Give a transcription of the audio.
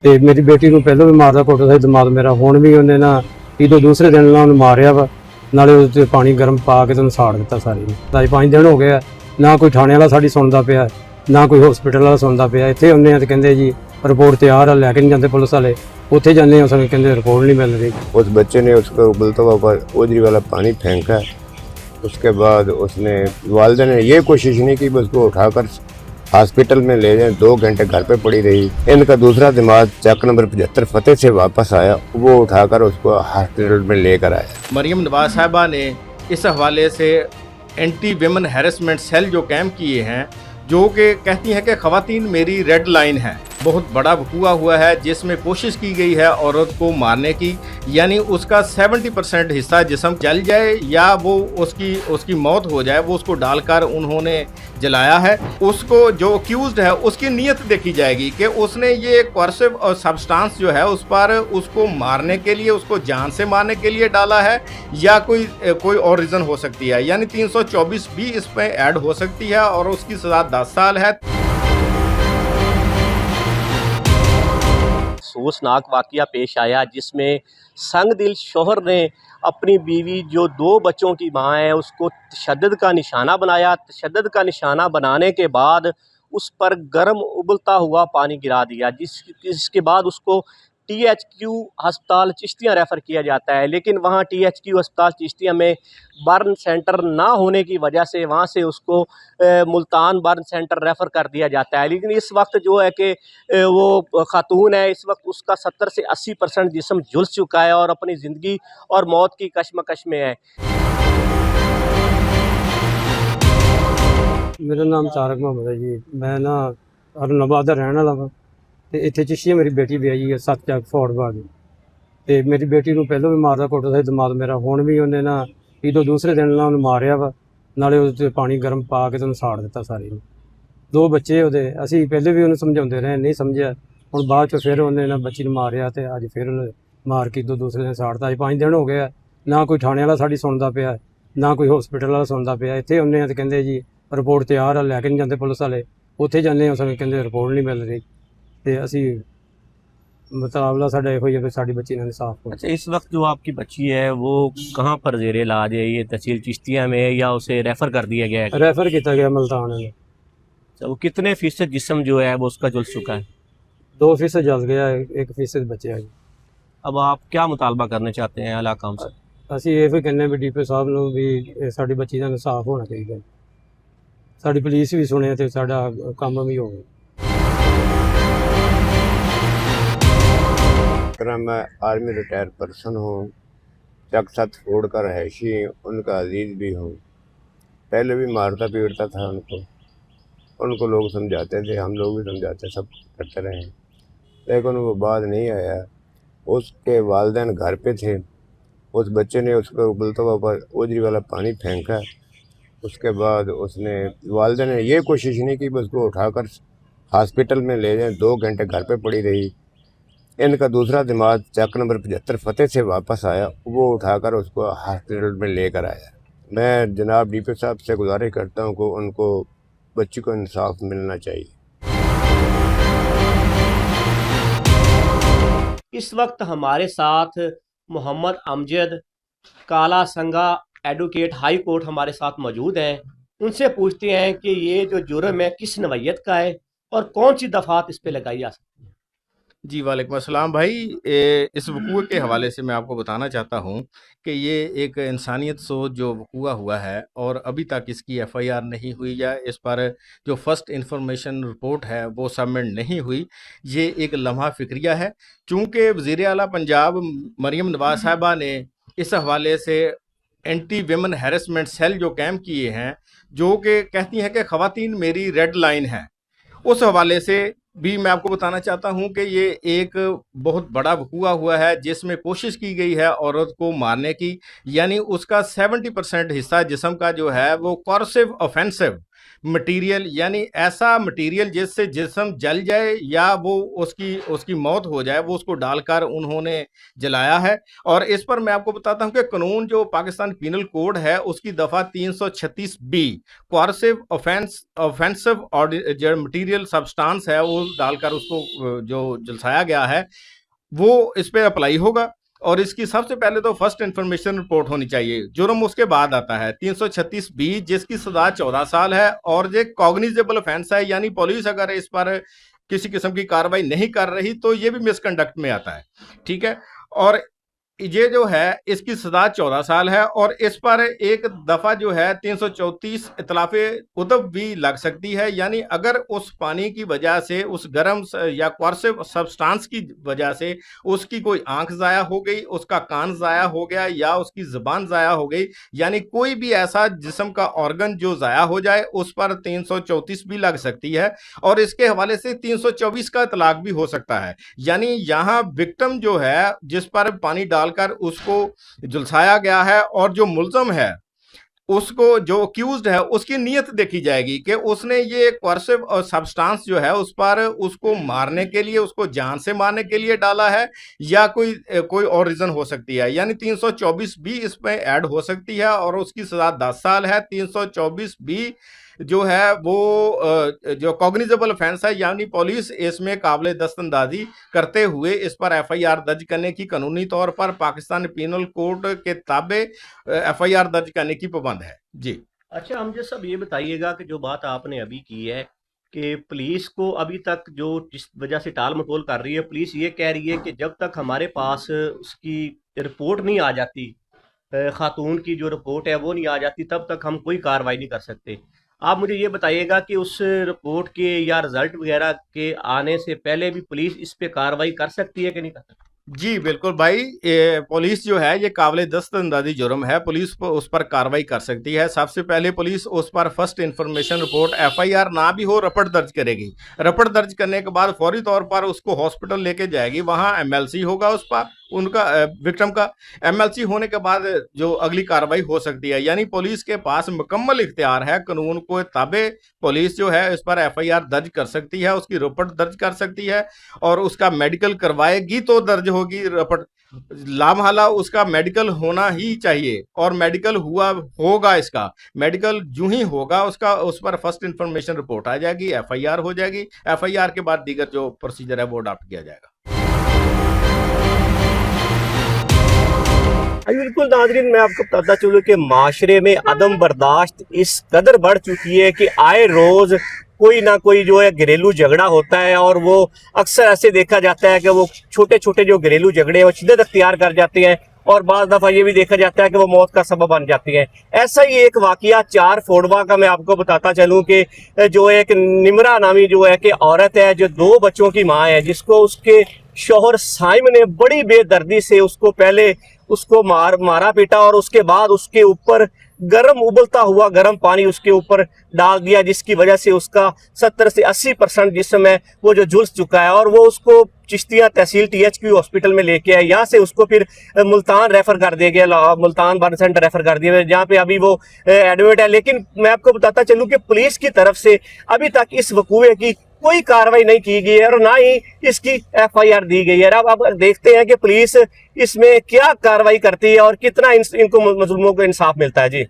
ਤੇ ਮੇਰੀ ਬੇਟੀ ਨੂੰ ਪਹਿਲਾਂ ਵੀ ਮਾਰਦਾ ਕੁੱਟਦਾ ਸੀ ਦਿਮਾਗ ਮੇਰਾ। ਹੁਣ ਵੀ ਉਹਨੇ ਨਾ ਇਹਦੋਂ ਦੂਸਰੇ ਦਿਨ ਨਾਲ ਉਹਨੂੰ ਮਾਰਿਆ ਵਾ, ਨਾਲੇ ਉਹਦੇ 'ਤੇ ਪਾਣੀ ਗਰਮ ਪਾ ਕੇ ਤੇ ਉਹਨੂੰ ਸਾੜ ਦਿੱਤਾ ਸਾਰੀ ਨੂੰ। ਅੱਜ 5 ਦਿਨ ਹੋ ਗਏ ਆ, ਨਾ ਕੋਈ ਥਾਣੇ ਵਾਲਾ ਸਾਡੀ ਸੁਣਦਾ ਪਿਆ, ਨਾ ਕੋਈ ਹਸਪੀਟਲ ਵਾਲਾ ਸੁਣਦਾ ਪਿਆ। ਇੱਥੇ ਆਉਂਦੇ ਆ ਤੇ ਕਹਿੰਦੇ ਜੀ रिपोर्ट तैयार है, लैके नहीं जाते पुलिस वाले। उत्थे जाने उस कहते रिपोर्ट नहीं मिल रही। उस बच्चे ने उसको उबलता हुआ पर ओजरी वाला पानी फेंका। उसके बाद उसने वालिदा ने ये कोशिश नहीं की उसको उठाकर हॉस्पिटल में ले जाएं। 2 घंटे घर पे पड़ी रही। इनका दूसरा दिमाग चक नंबर 75 फतेह से वापस आया, वो उठाकर उसको हॉस्पिटल में लेकर आया। मरियम नवाज साहिबा ने इस हवाले से एंटी विमेन हैरेसमेंट सेल जो कैंप किए हैं, जो कि कहती हैं कि ख़वातीन मेरी रेड लाइन है। बहुत बड़ा वकूआ हुआ है जिसमें कोशिश की गई है औरत को मारने की, यानी उसका 70% हिस्सा जिस्म जल जाए या वो उसकी मौत हो जाए, वो उसको डालकर उन्होंने जलाया है। उसको जो अक्यूज्ड है उसकी नीयत देखी जाएगी कि उसने ये कोर्सिव और सब्सटेंस जो है उस पर उसको मारने के लिए, उसको जान से मारने के लिए डाला है या कोई और रीज़न हो सकती है। यानी 324 भी इस पर ऐड हो सकती है और उसकी सज़ा 10 साल है। अफसोसनाक वाक़या पेश आया जिसमें संगदिल शोहर ने अपनी बीवी जो 2 बच्चों की माँ है उसको तशद्दुद का निशाना बनाया। तशद्दुद का निशाना बनाने के बाद उस पर गर्म उबलता हुआ पानी गिरा दिया, जिसके बाद उसको THQ अस्पताल चिश्तियाँ रेफ़र किया जाता है। लेकिन वहाँ THQ अस्पताल चिश्तियाँ में बर्न सेंटर ना होने की वजह से वहाँ से उसको मुल्तान बर्न सेंटर रेफ़र कर दिया जाता है। लेकिन इस वक्त जो है कि वो खातून है, इस वक्त उसका 70 से 80% जिस्म झुलस चुका है और अपनी ज़िंदगी और मौत की कशमकश में है। मेरा नाम तारक मोहम्मद है जी। मैं ना अरुणाबाद का रहने वाला वा ते इत्थे चिश्तियाँ मेरी बेटी विआही है 7 चक फोड़बाग। ते मेरी बेटी ਨੂੰ ਪਹਿਲਾਂ ਵੀ ਮਾਰਦਾ ਕੁੱਟਦਾ ਸੀ ਦਿਮਾਗ ਮੇਰਾ। ਹੁਣ ਵੀ ਉਹਨੇ ਨਾ ਇਹਦੋਂ ਦੂਸਰੇ ਦਿਨ ਨਾਲ ਉਹਨੂੰ ਮਾਰਿਆ ਵਾ, ਨਾਲੇ ਉਹਦੇ 'ਤੇ ਪਾਣੀ ਗਰਮ ਪਾ ਕੇ ਤੇ ਉਹਨੂੰ ਸਾੜ ਦਿੱਤਾ ਸਾਰੀ ਨੂੰ। 2 ਬੱਚੇ ਉਹਦੇ। ਅਸੀਂ ਪਹਿਲੇ ਵੀ ਉਹਨੂੰ ਸਮਝਾਉਂਦੇ ਰਹੇ, ਨਹੀਂ ਸਮਝਿਆ। ਹੁਣ ਬਾਅਦ 'ਚ ਫਿਰ ਉਹਨੇ ਨਾ ਬੱਚੀ ਨੂੰ ਮਾਰਿਆ ਤੇ ਅੱਜ ਫਿਰ ਉਹਨੇ ਮਾਰ ਕੇ ਇਹਦੋਂ ਦੂਸਰੇ ਦਿਨ ਸਾੜਤਾ। ਅੱਜ 5 ਦਿਨ ਹੋ ਗਏ ਆ, ਨਾ ਕੋਈ ਥਾਣੇ ਵਾਲਾ ਸਾਡੀ ਸੁਣਦਾ ਪਿਆ, ਨਾ ਕੋਈ ਹਸਪੀਟਲ ਵਾਲਾ ਸੁਣਦਾ ਪਿਆ। ਇੱਥੇ ਆਉਂਦੇ ਆ ਤੇ ਕਹਿੰਦੇ ਜੀ ਰਿਪੋਰਟ ਤਿਆਰ ਆ, ਲੈ ਕੇ ਨਹੀਂ ਜਾਂਦੇ ਪੁਲਿਸ ਵਾਲੇ। ਉੱਥੇ ਜਾਂਦੇ ਆ ਸਾਨੂੰ ਕਹਿੰਦੇ ਰਿਪੋर्ट नहीं मिल रही। तो असी मुतावला साडा इहो ही है कि साडी बच्ची नाल इंसाफ हो। अच्छा, इस वक्त जो आपकी बच्ची है वो कहाँ पर ज़ेरे इलाज है? ये तहसील चिश्तिया में या उसे रेफ़र कर दिया गया है? रेफर किया गया मुल्तान में। तो वो कितने फ़ीसद जिस्म जो है वो उसका जुल चुका है? 2% जल गया, 1% बचे है। अब आप क्या मुतालबा करना चाहते हैं आला काम से? ਅਸੀਂ ਇਹ ਵੀ ਕਹਿੰਦੇ ਵੀ DPO ਸਾਹਿਬ ਨੂੰ ਵੀ ਸਾਡੀ ਬੱਚੀ ਦਾ ਇਨਸਾਫ ਹੋਣਾ ਚਾਹੀਦਾ। ਸਾਡੀ ਪੁਲਿਸ ਵੀ ਸੁਣੇ ਤੇ ਸਾਡਾ ਕੰਮ ਵੀ ਹੋਵੇ। मैं आर्मी रिटायर पर्सन हूँ, चक 7 फोड़ का रहायशी, उनका अजीज़ भी हूँ। पहले भी मारता पीटता था उनको लोग समझाते थे, हम लोग भी समझाते, सब करते रहे, लेकिन वो बात नहीं आया। उसके वालिदैन घर पे थे। उस बच्चे ने उसको उबलता हुआ पर ओजरी वाला पानी फेंका। उसके बाद उसने वालिदा ने ये कोशिश नहीं की उसको उठाकर हॉस्पिटल में ले जाएं। 2 घंटे घर पे पड़ी रही। इनका दूसरा दिमाग चक नंबर 75 फतेह से वापस आया, वो उठाकर उसको हॉस्पिटल में लेकर आया। मैं जनाब DPO साहब से गुजारिश करता हूँ कि उनको बच्ची को इंसाफ मिलना चाहिए। इस वक्त हमारे साथ मोहम्मद अमजद काला संगा एडवोकेट हाई कोर्ट हमारे साथ मौजूद हैं। उनसे पूछते हैं कि ये जो जुर्म है किस नवैयत का है और कौन सी दफात इस पे लगाई जा सकती है। जी वालेकुम अस्सलाम भाई। इस वकूए के हवाले से मैं आपको बताना चाहता हूँ कि ये एक इंसानियत सोच जो वकूआ हुआ है और अभी तक इसकी FIR नहीं हुई या इस पर जो फर्स्ट इंफॉर्मेशन रिपोर्ट है वो सबमिट नहीं हुई, ये एक लम्हा फ़िक्रिया है। चूँकि वज़ीर आला पंजाब मरियम नवाज साहिबा ने इस हवाले से एंटी विमेन हैरेसमेंट सेल जो कैंप किए हैं, जो कि कहती हैं कि ख़वातीन मेरी रेड लाइन है, उस हवाले से भी मैं आपको बताना चाहता हूं कि ये एक बहुत बड़ा वकूआ हुआ है जिसमें कोशिश की गई है औरत को मारने की, यानी उसका 70% हिस्सा जिस्म का जो है वो कोर्सिव ऑफेंसिव मटेरियल, यानी ऐसा मटेरियल जिससे जिस्म जल जाए या वो उसकी मौत हो जाए, वो उसको डालकर उन्होंने जलाया है। और इस पर मैं आपको बताता हूं कि कानून जो पाकिस्तान पीनल कोड है उसकी दफ़ा 336 बी कोर्सिव ऑफेंसिव जो मटेरियल सब्सटेंस है वो डालकर उसको जो झुलसाया गया है वो इस पे अप्लाई होगा। और इसकी सबसे पहले तो फर्स्ट इंफॉर्मेशन रिपोर्ट होनी चाहिए, जुर्म उसके बाद आता है 336 बी जिसकी सजा 14 साल है और ये कॉग्निजेबल ऑफेंस है, यानी पुलिस अगर इस पर किसी किस्म की कार्रवाई नहीं कर रही तो ये भी मिसकंडक्ट में आता है, ठीक है। और ये जो है इसकी सजा 14 साल है और इस पर एक दफा जो है 334 इतलाफे उदब भी लग सकती है, यानी अगर उस पानी की वजह से, उस गर्म या कोर्सिव सब्सटेंस की वजह से उसकी कोई आंख जाया हो गई, उसका कान जाया हो गया या उसकी जुबान जाया हो गई, यानी कोई भी ऐसा जिस्म का ऑर्गन जो जाया हो जाए उस पर 334 भी लग सकती है। और इसके हवाले से 324 का इतलाक भी हो सकता है, यानी यहाँ विक्टिम जो है जिस पर पानी डाल कर उसको झुलसाया गया है और जो मुल्ज़म है उसको, जो अक्यूज्ड है, उसकी नीयत देखी जाएगी कि उसने ये कोर्सिव सब्सटेंस जो है उस पर उसको मारने के लिए, उसको जान से मारने के लिए डाला है या कोई और रीजन हो सकती है, यानी 324 भी इसमें ऐड हो सकती है और उसकी सजा 10 साल है। 324 भी जो है वो जो कॉग्निजेबल ऑफेंस है, यानी पुलिस इसमें काबिल दस्तंदाजी करते हुए इस पर एफआईआर दर्ज करने की कानूनी तौर पर पाकिस्तान पीनल कोड के ताबे एफआईआर दर्ज करने की पाबंद है। जी अच्छा, अमजद साहब ये बताइएगा कि जो बात आपने अभी की है कि पुलिस को अभी तक जो जिस वजह से टाल मटोल कर रही है, पुलिस ये कह रही है कि जब तक हमारे पास उसकी रिपोर्ट नहीं आ जाती, खातून की जो रिपोर्ट है वो नहीं आ जाती, तब तक हम कोई कार्रवाई नहीं कर सकते। आप मुझे ये बताइएगा कि उस रिपोर्ट के या रिजल्ट वगैरह के आने से पहले भी पुलिस इस पे कार्रवाई कर सकती है कि नहीं कर सकती? जी बिल्कुल भाई, पुलिस जो है ये काबिल दस्तंदाजी जुर्म है, पुलिस उस पर कार्रवाई कर सकती है। सबसे पहले पुलिस उस पर फर्स्ट इंफॉर्मेशन रिपोर्ट, एफआईआर ना भी हो, रिपोर्ट दर्ज करेगी। रिपोर्ट दर्ज करने के बाद फौरी तौर पर उसको हॉस्पिटल लेके जाएगी, वहाँ एमएलसी होगा उस पर उनका विक्टिम का। एमएलसी होने के बाद जो अगली कार्रवाई हो सकती है, यानी पुलिस के पास मुकम्मल इख्तियार है, कानून को ताबे पुलिस जो है इस पर एफआईआर दर्ज कर सकती है, उसकी रिपोर्ट दर्ज कर सकती है और उसका मेडिकल करवाएगी तो दर्ज होगी रिपोर्ट। लामहला उसका मेडिकल होना ही चाहिए और मेडिकल होगा। इसका मेडिकल जूं ही होगा उसका, उस पर फर्स्ट इंफॉर्मेशन रिपोर्ट आ जाएगी, एफआईआर हो जाएगी। एफआईआर के बाद दीगर जो प्रोसीजर है वो अडॉप्ट किया जाएगा। बिल्कुल नाज़रीन, मैं आपको बताता चलूँ कि माशरे में अदम बर्दाश्त इस कदर बढ़ चुकी है कि आए रोज़ कोई ना कोई जो है घरेलू झगड़ा होता है और वो अक्सर ऐसे देखा जाता है कि वो छोटे छोटे जो घरेलू झगड़े हैं वो शिद्दत अख्तियार कर जाते हैं और बाज़ दफ़ा ये भी देखा जाता है कि वो मौत का सबब बन जाती है। ऐसा ही एक वाक़या 4 फोड़वा का मैं आपको बताता चलूँ कि जो एक निमरा नामी जो है कि औरत है जो 2 बच्चों की माँ है, जिसको उसके शौहर साइम ने बड़ी बेदर्दी से उसको पहले उसको मारा पीटा और उसके बाद उसके ऊपर गर्म उबलता हुआ गर्म पानी उसके ऊपर डाल दिया, जिसकी वजह से उसका 70 से 80% जिस्म है वो जो झुलस चुका है और वो उसको चिश्तिया तहसील THQ हॉस्पिटल में लेके आए। यहाँ से उसको फिर मुल्तान रेफर कर दिया गया, मुल्तान बर्न सेंटर रेफर कर दिया, जहाँ पे अभी वो एडमिट है। लेकिन मैं आपको बताता चलूँ कि पुलिस की तरफ से अभी तक इस वकूए की कोई कार्रवाई नहीं की गई है और ना ही इसकी एफआईआर दी गई है। अब देखते हैं कि पुलिस इसमें क्या कार्रवाई करती है और कितना इनको मजलूमों को इंसाफ मिलता है। जी।